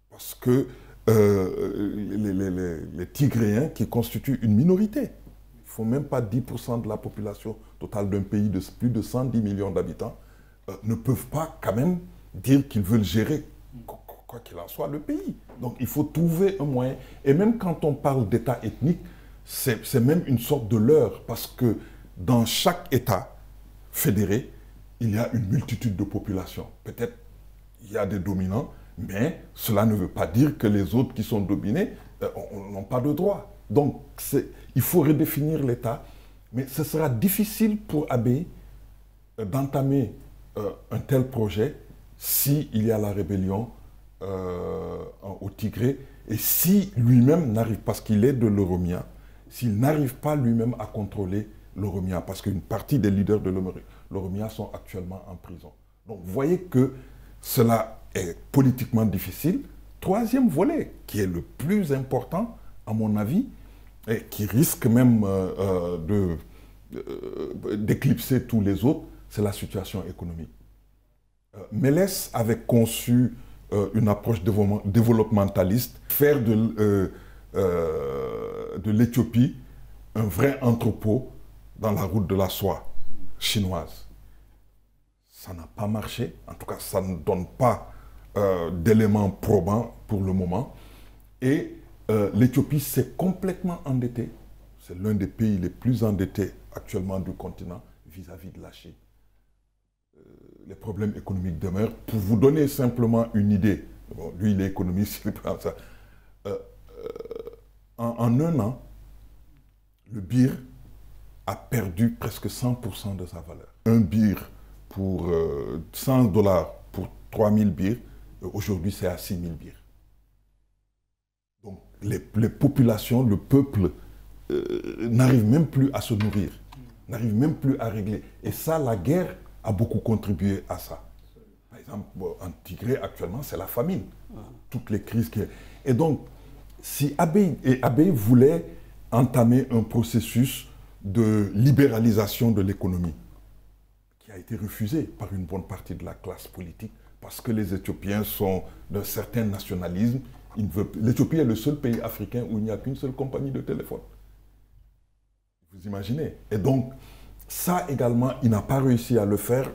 Parce que les Tigréens, qui constituent une minorité, il ne faut même pas 10% de la population totale d'un pays de plus de 110 millions d'habitants, ne peuvent pas quand même dire qu'ils veulent gérer, quoi qu'il en soit, le pays. Donc il faut trouver un moyen. Et même quand on parle d'État ethnique, c'est même une sorte de leurre, parce que dans chaque État fédéré, il y a une multitude de populations. Peut-être il y a des dominants, mais cela ne veut pas dire que les autres qui sont dominés n'ont pas de droit. Donc il faut redéfinir l'État, mais ce sera difficile pour Abiy d'entamer un tel projet s'il y a la rébellion au Tigré, et si lui-même n'arrive, parce qu'il est de l'Oromia, s'il n'arrive pas lui-même à contrôler l'Oromia, parce qu'une partie des leaders de l'Oromia sont actuellement en prison. Donc vous voyez que cela est politiquement difficile. Troisième volet, qui est le plus important, à mon avis, et qui risque même d'éclipser tous les autres, c'est la situation économique. Mélès avait conçu une approche développementaliste, faire de l'Éthiopie un vrai entrepôt dans la route de la soie chinoise. Ça n'a pas marché, en tout cas ça ne donne pas d'éléments probants pour le moment. Et l'Éthiopie s'est complètement endettée. C'est l'un des pays les plus endettés actuellement du continent vis-à-vis de la Chine. Les problèmes économiques demeurent. Pour vous donner simplement une idée, bon, lui il est économiste, il prend ça. En un an, le birr a perdu presque 100% de sa valeur. Un birr pour $100 pour 3000 birrs, aujourd'hui c'est à 6000 birrs. Donc les populations, le peuple n'arrivent même plus à se nourrir, n'arrivent même plus à régler. Et ça, la guerre a beaucoup contribué à ça. Par exemple, en Tigré, actuellement, c'est la famine. Toutes les crises qui... Et donc, si Abiy voulait entamer un processus de libéralisation de l'économie, qui a été refusé par une bonne partie de la classe politique, parce que les Éthiopiens sont d'un certain nationalisme. L'Éthiopie est le seul pays africain où il n'y a qu'une seule compagnie de téléphone. Vous imaginez? Et donc, ça également, il n'a pas réussi à le faire.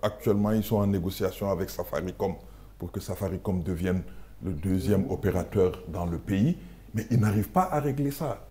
Actuellement, ils sont en négociation avec Safaricom pour que Safaricom devienne le deuxième opérateur dans le pays. Mais ils n'arrivent pas à régler ça.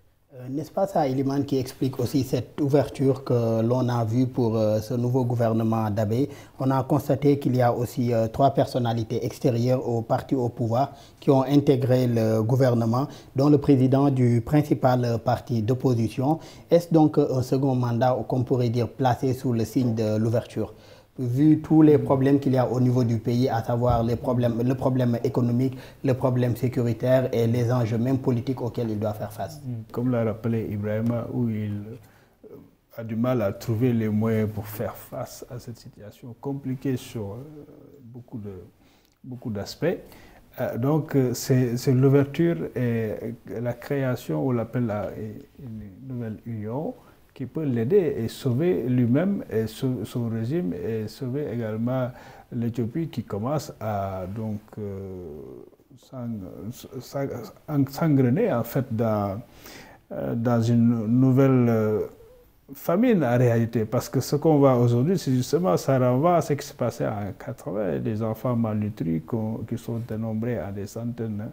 N'est-ce pas ça, Ilimane, qui explique aussi cette ouverture que l'on a vue pour ce nouveau gouvernement d'Abiy? On a constaté qu'il y a aussi 3 personnalités extérieures au parti au pouvoir qui ont intégré le gouvernement, dont le président du principal parti d'opposition. Est-ce donc un second mandat, qu'on pourrait dire, placé sous le signe de l'ouverture? vu tous les problèmes qu'il y a au niveau du pays, à savoir le problème économique, le problème sécuritaire et les enjeux même politiques auxquels il doit faire face. Comme l'a rappelé Ibrahima, où il a du mal à trouver les moyens pour faire face à cette situation compliquée sur beaucoup d'aspects. Donc, c'est l'ouverture et la création, on l'appelle une nouvelle union, qui peut l'aider et sauver lui-même et son régime et sauver également l'Éthiopie qui commence à donc s'engrener en fait dans une nouvelle famine en réalité, parce que ce qu'on voit aujourd'hui, c'est justement, ça renvoie à ce qui s'est passé en 80, des enfants malnutris qui sont dénombrés à des centaines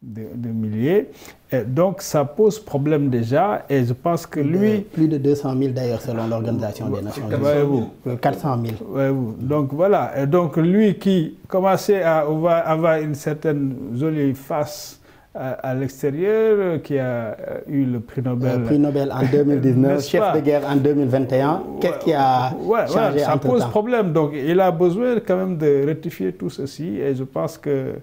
de milliers. Et donc ça pose problème déjà, et je pense que lui... Plus de 200 000 d'ailleurs selon l'Organisation des Nations Unies. 400 000. Donc voilà, et donc lui qui commençait à avoir une certaine jolie face à l'extérieur, qui a eu le prix Nobel. Le prix Nobel en 2019, chef de guerre en 2021. Qu'est-ce qui a changé ça entre-temps? pose problème. Donc il a besoin quand même de rectifier tout ceci. Et je pense que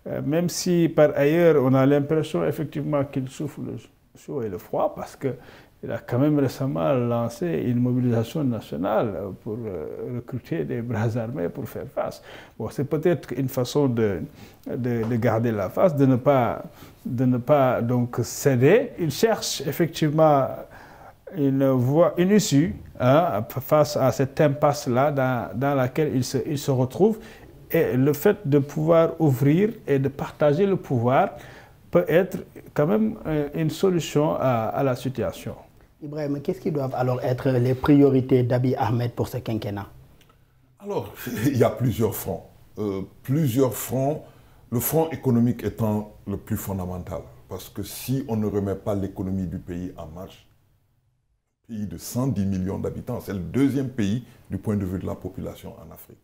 même si par ailleurs on a l'impression effectivement qu'il souffle le chaud et le froid, parce qu'il a quand même récemment lancé une mobilisation nationale pour recruter des bras armés pour faire face. Bon, c'est peut-être une façon de garder la face, de ne pas donc céder. Il cherche effectivement une issue face à cette impasse-là dans laquelle il se retrouve. Et le fait de pouvoir ouvrir et de partager le pouvoir peut être quand même une solution à la situation. Ibrahim, qu'est-ce qui doivent alors être les priorités d'Abiy Ahmed pour ce quinquennat? Alors, il y a plusieurs fronts. Le front économique étant le plus fondamental. Parce que si on ne remet pas l'économie du pays en marche, pays de 110 millions d'habitants, c'est le deuxième pays du point de vue de la population en Afrique.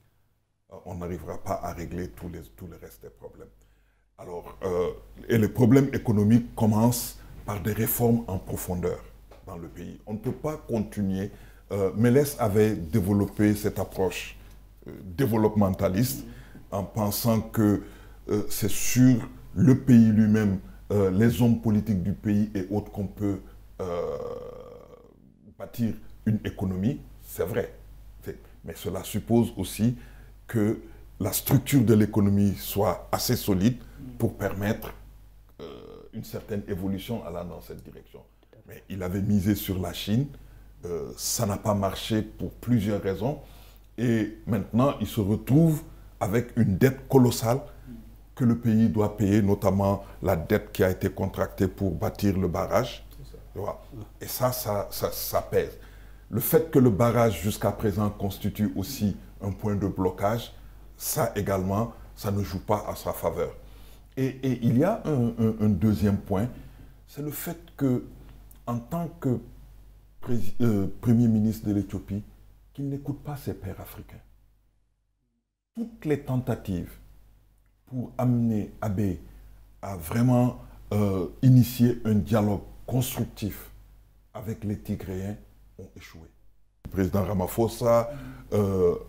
On n'arrivera pas à régler tout le reste des problèmes. Alors, et les problèmes économiques commencent par des réformes en profondeur dans le pays. On ne peut pas continuer. Mélès avait développé cette approche développementaliste en pensant que c'est sur le pays lui-même, les hommes politiques du pays et autres qu'on peut bâtir une économie. C'est vrai. Mais cela suppose aussi que la structure de l'économie soit assez solide pour permettre une certaine évolution allant dans cette direction. Mais il avait misé sur la Chine, ça n'a pas marché pour plusieurs raisons, et maintenant il se retrouve avec une dette colossale que le pays doit payer, notamment la dette qui a été contractée pour bâtir le barrage. Et ça pèse. Le fait que le barrage jusqu'à présent constitue aussi un point de blocage, ça également, ça ne joue pas à sa faveur. Et il y a un deuxième point, c'est le fait que, en tant que Premier ministre de l'Éthiopie, qu'il n'écoute pas ses pairs africains. Toutes les tentatives pour amener Abiy à vraiment initier un dialogue constructif avec les Tigréens ont échoué. Le président Ramaphosa,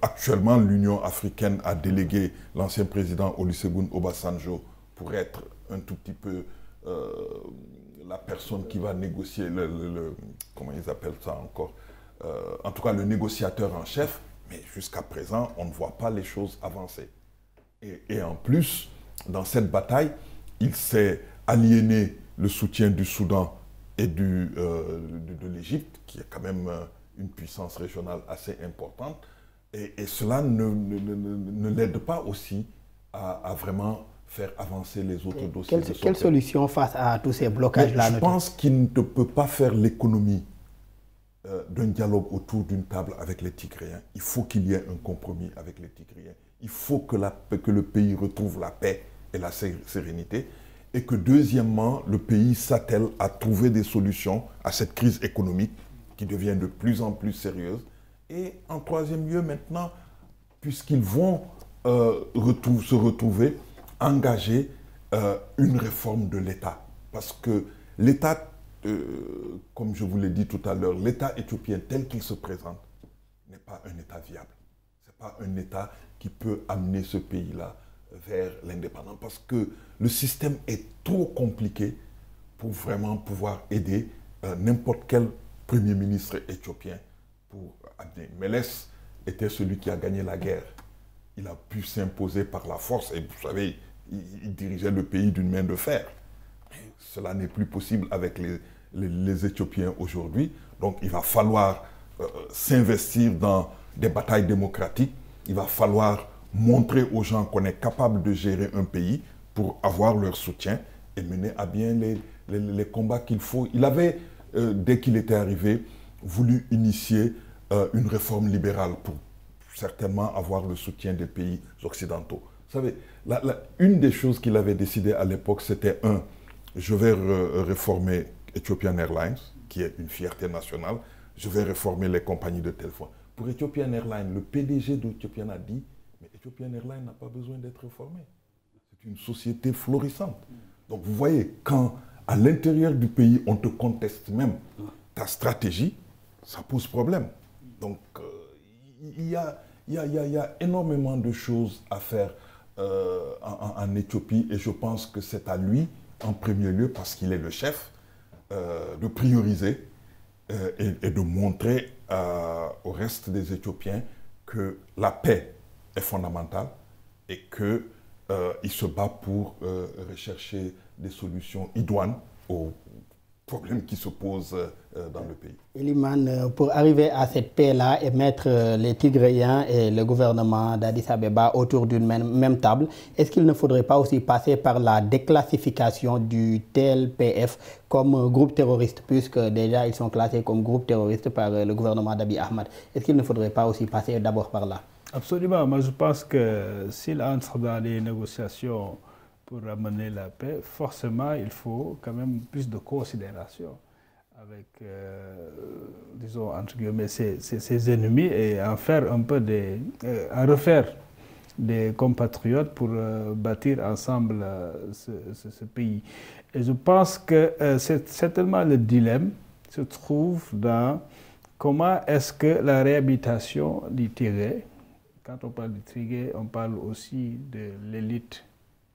actuellement l'Union africaine a délégué l'ancien président Olusegun Obasanjo pour être un tout petit peu la personne qui va négocier comment ils appellent ça encore, en tout cas le négociateur en chef, mais jusqu'à présent on ne voit pas les choses avancer. Et en plus, dans cette bataille, il s'est aliéné le soutien du Soudan et de l'Égypte, qui est quand même une puissance régionale assez importante, et cela ne l'aide pas aussi à vraiment faire avancer les autres dossiers. Quelle solution face à tous ces blocages-là? Je pense qu'il ne peut pas faire l'économie d'un dialogue autour d'une table avec les Tigréens. Il faut qu'il y ait un compromis avec les Tigréens. Il faut que le pays retrouve la paix et la sérénité, et que deuxièmement, le pays s'attelle à trouver des solutions à cette crise économique qui devient de plus en plus sérieuse. Et en troisième lieu, maintenant, puisqu'ils vont se retrouver, engager une réforme de l'État. Parce que l'État, comme je vous l'ai dit tout à l'heure, l'État éthiopien tel qu'il se présente n'est pas un État viable. Ce n'est pas un État qui peut amener ce pays-là vers l'indépendance. Parce que le système est trop compliqué pour vraiment pouvoir aider n'importe quel premier ministre éthiopien pour amener. Mélès était celui qui a gagné la guerre. Il a pu s'imposer par la force et vous savez, il dirigeait le pays d'une main de fer. Cela n'est plus possible avec les Éthiopiens aujourd'hui. Donc il va falloir s'investir dans des batailles démocratiques. Il va falloir montrer aux gens qu'on est capable de gérer un pays pour avoir leur soutien et mener à bien les combats qu'il faut. Il avait, dès qu'il était arrivé, voulu initier une réforme libérale pour certainement avoir le soutien des pays occidentaux. Vous savez, une des choses qu'il avait décidé à l'époque, c'était je vais réformer Ethiopian Airlines, qui est une fierté nationale, je vais réformer les compagnies de téléphone. Pour Ethiopian Airlines, le PDG d'Ethiopian a dit, mais Ethiopian Airlines n'a pas besoin d'être réformé. C'est une société florissante. Donc vous voyez, quand à l'intérieur du pays, on te conteste même ta stratégie, ça pose problème. Donc il y a énormément de choses à faire en Éthiopie et je pense que c'est à lui, en premier lieu, parce qu'il est le chef, de prioriser et de montrer au reste des Éthiopiens que la paix est fondamentale et qu'il se bat pour rechercher des solutions idoines aux problèmes qui se posent dans le pays. Eliman, pour arriver à cette paix-là et mettre les Tigréens et le gouvernement d'Addis Abeba autour d'une même table, est-ce qu'il ne faudrait pas aussi passer par la déclassification du TLPF comme groupe terroriste, puisque déjà ils sont classés comme groupe terroriste par le gouvernement d'Abiy Ahmed? Est-ce qu'il ne faudrait pas aussi passer d'abord par là? Absolument. Moi, je pense que s'il entre dans les négociations pour ramener la paix, forcément, il faut quand même plus de considération avec, disons, entre guillemets, ses ennemis et en faire un peu en refaire des compatriotes pour bâtir ensemble ce pays. Et je pense que c'est certainement le dilemme se trouve dans comment est-ce que la réhabilitation du Tigré, quand on parle du Tigré, on parle aussi de l'élite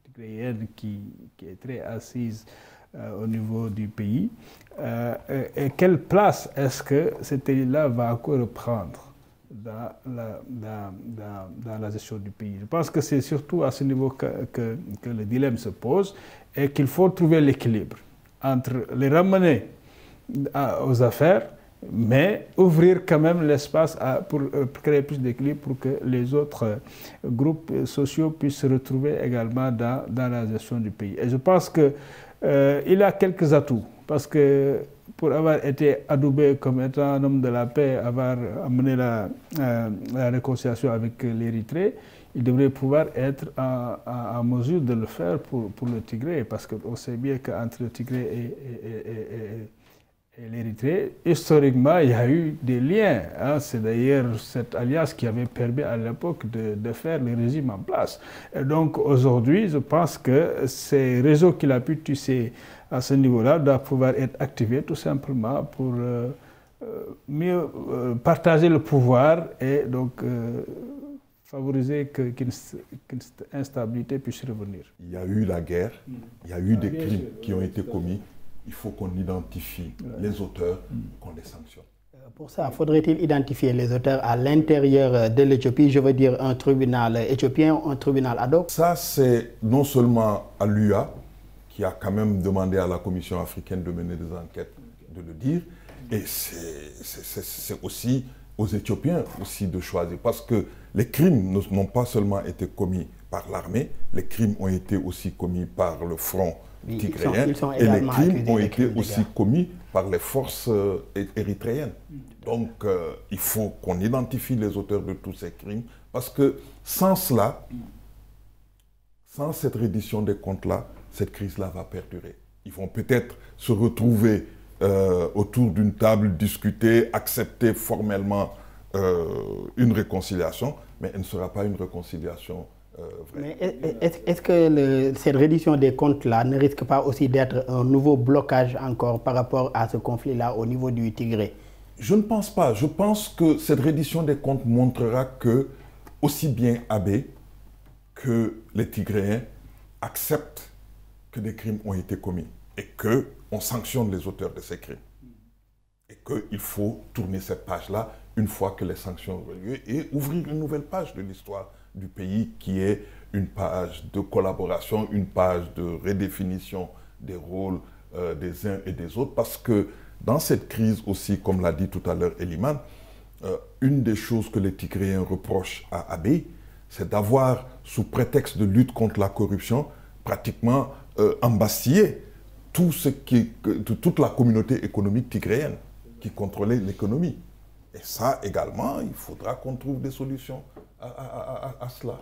tigréenne qui est très assise au niveau du pays. Et quelle place est-ce que cette élite-là va encore reprendre dans la gestion du pays? Je pense que c'est surtout à ce niveau que le dilemme se pose et qu'il faut trouver l'équilibre entre les ramener aux affaires, mais ouvrir quand même l'espace pour créer plus d'équilibre pour que les autres groupes sociaux puissent se retrouver également dans la gestion du pays. Et je pense qu'il a quelques atouts, parce que pour avoir été adoubé comme étant un homme de la paix, avoir amené la réconciliation avec l'Érythrée, il devrait pouvoir être en mesure de le faire pour le Tigré, parce qu'on sait bien qu'entre le Tigré et l'Érythrée, historiquement, il y a eu des liens. Hein. C'est d'ailleurs cette alliance qui avait permis à l'époque de faire le régime en place. Et donc aujourd'hui, je pense que ces réseaux qu'il a pu tisser à ce niveau-là doivent pouvoir être activés tout simplement pour mieux partager le pouvoir et donc favoriser qu'une instabilité puisse revenir. Il y a eu la guerre, il y a eu des crimes qui ont été commis. Il faut qu'on identifie les auteurs, qu'on les sanctionne. Pour ça, faudrait-il identifier les auteurs à l'intérieur de l'Éthiopie, je veux dire un tribunal éthiopien, un tribunal ad hoc? Ça, c'est non seulement à l'UA, qui a quand même demandé à la Commission africaine de mener des enquêtes, de le dire, et c'est aussi aux Éthiopiens aussi de choisir, parce que les crimes n'ont pas seulement été commis par l'armée, les crimes ont été aussi commis par le front tigréen, et les crimes ont été aussi commis par les forces érythréennes. Donc il faut qu'on identifie les auteurs de tous ces crimes, parce que sans cela, sans cette reddition des comptes-là, cette crise-là va perdurer. Ils vont peut-être se retrouver autour d'une table, discuter, accepter formellement une réconciliation, mais elle ne sera pas une réconciliation vraie. Mais est-ce que cette reddition des comptes-là ne risque pas aussi d'être un nouveau blocage encore par rapport à ce conflit-là au niveau du Tigré? Je ne pense pas. Je pense que cette reddition des comptes montrera que, aussi bien Abbé que les Tigréens acceptent que des crimes ont été commis et qu'on sanctionne les auteurs de ces crimes. Et qu'il faut tourner cette page-là une fois que les sanctions ont lieu et ouvrir une nouvelle page de l'histoire du pays qui est une page de collaboration, une page de redéfinition des rôles des uns et des autres. Parce que dans cette crise aussi, comme l'a dit tout à l'heure Eliman, une des choses que les Tigréens reprochent à Abbé, c'est d'avoir, sous prétexte de lutte contre la corruption, pratiquement embastillé toute la communauté économique tigréenne qui contrôlait l'économie. Et ça également, il faudra qu'on trouve des solutions à cela.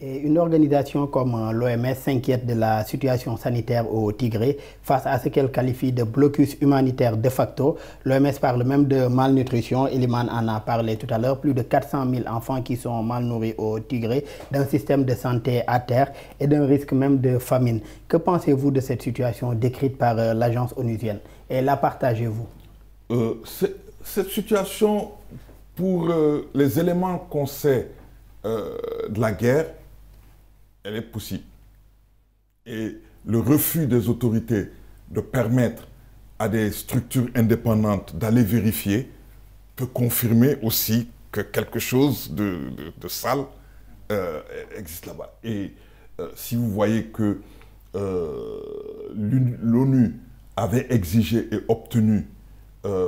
Et une organisation comme l'OMS s'inquiète de la situation sanitaire au Tigré face à ce qu'elle qualifie de blocus humanitaire de facto. L'OMS parle même de malnutrition. Eliman en a parlé tout à l'heure. Plus de 400 000 enfants qui sont mal nourris au Tigré, d'un système de santé à terre et d'un risque même de famine. Que pensez-vous de cette situation décrite par l'agence onusienne et la partagez-vous? Cette situation, pour les éléments qu'on sait de la guerre, elle est possible. Et le refus des autorités de permettre à des structures indépendantes d'aller vérifier peut confirmer aussi que quelque chose de sale existe là-bas. Et si vous voyez que l'ONU avait exigé et obtenu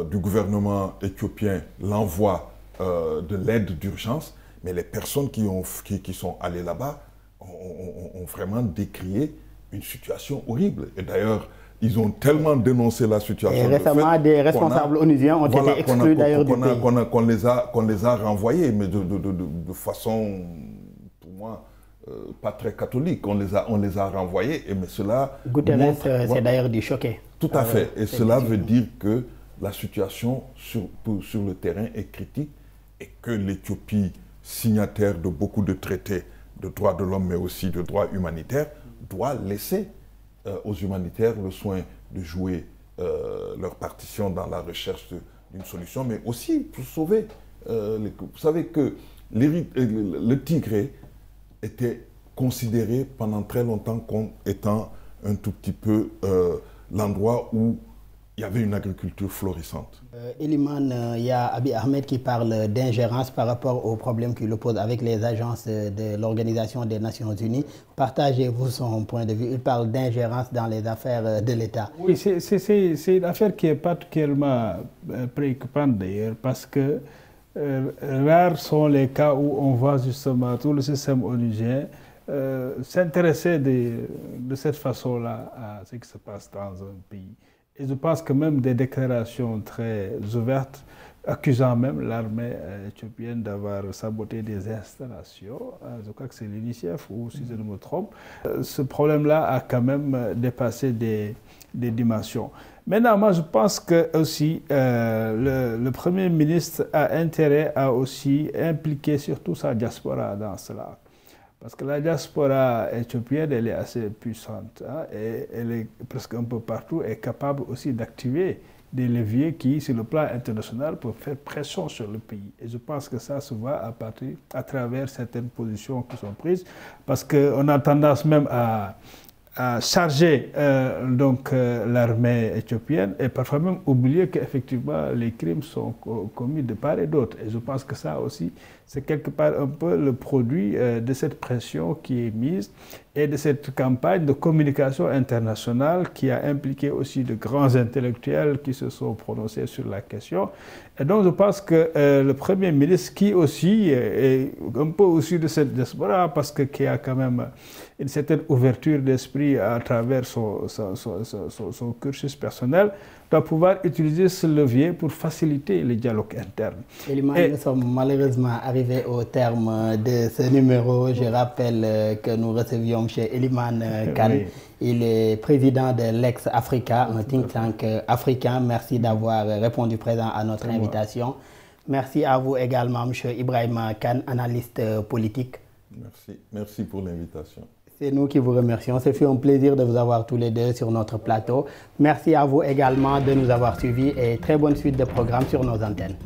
du gouvernement éthiopien l'envoi de l'aide d'urgence, mais les personnes qui sont allées là-bas ont vraiment décrié une situation horrible. Et d'ailleurs, ils ont tellement dénoncé la situation. Et récemment, des responsables onusiens ont été exclus d'ailleurs du pays. Qu'on les a renvoyés, mais de façon, pour moi, pas très catholique. On les a renvoyés, mais cela... Guterres s'est d'ailleurs dit choqué. Tout à fait. Et cela veut dire que la situation sur le terrain est critique et que l'Éthiopie, signataire de beaucoup de traités de droits de l'homme, mais aussi de droits humanitaires, doit laisser aux humanitaires le soin de jouer leur partition dans la recherche d'une solution, mais aussi pour sauver. Vous savez que le Tigré était considéré pendant très longtemps comme étant un tout petit peu l'endroit où il y avait une agriculture florissante. Eliman, il y a Abiy Ahmed qui parle d'ingérence par rapport aux problèmes qu'il oppose avec les agences de l'Organisation des Nations Unies. Partagez-vous son point de vue? Il parle d'ingérence dans les affaires de l'État. Oui, c'est une affaire qui est particulièrement préoccupante d'ailleurs, parce que rares sont les cas où on voit justement tout le système onusien s'intéresser de cette façon-là à ce qui se passe dans un pays. Et je pense que même des déclarations très ouvertes, accusant même l'armée éthiopienne d'avoir saboté des installations, je crois que c'est l'UNICEF, ou si je ne me trompe, ce problème-là a quand même dépassé des dimensions. Maintenant, moi je pense que aussi le Premier ministre a intérêt à aussi impliquer surtout sa diaspora dans cela. Parce que la diaspora éthiopienne, elle est assez puissante, hein, et elle est presque un peu partout, et capable aussi d'activer des leviers qui, sur le plan international, peuvent faire pression sur le pays. Et je pense que ça se voit à travers certaines positions qui sont prises, parce qu'on a tendance même à charger l'armée éthiopienne et parfois même oublier qu'effectivement les crimes sont commis de part et d'autre. Et je pense que ça aussi, c'est quelque part un peu le produit de cette pression qui est mise et de cette campagne de communication internationale qui a impliqué aussi de grands intellectuels qui se sont prononcés sur la question. Et donc je pense que le Premier ministre, qui aussi est un peu aussi de cette diaspora, parce qu'il y a quand même une certaine ouverture d'esprit à travers son cursus personnel, doit pouvoir utiliser ce levier pour faciliter les dialogues internes. Eliman, nous sommes malheureusement arrivés au terme de ce numéro. Je rappelle que nous recevions M. Eliman Kane. Oui. Il est président de l'ex-Africa, un think tank africain. Merci d'avoir répondu présent à notre invitation. Merci à vous également, M. Ibrahima Kane, analyste politique. Merci pour l'invitation. C'est nous qui vous remercions. C'est fait un plaisir de vous avoir tous les deux sur notre plateau. Merci à vous également de nous avoir suivis et très bonne suite de programmes sur nos antennes.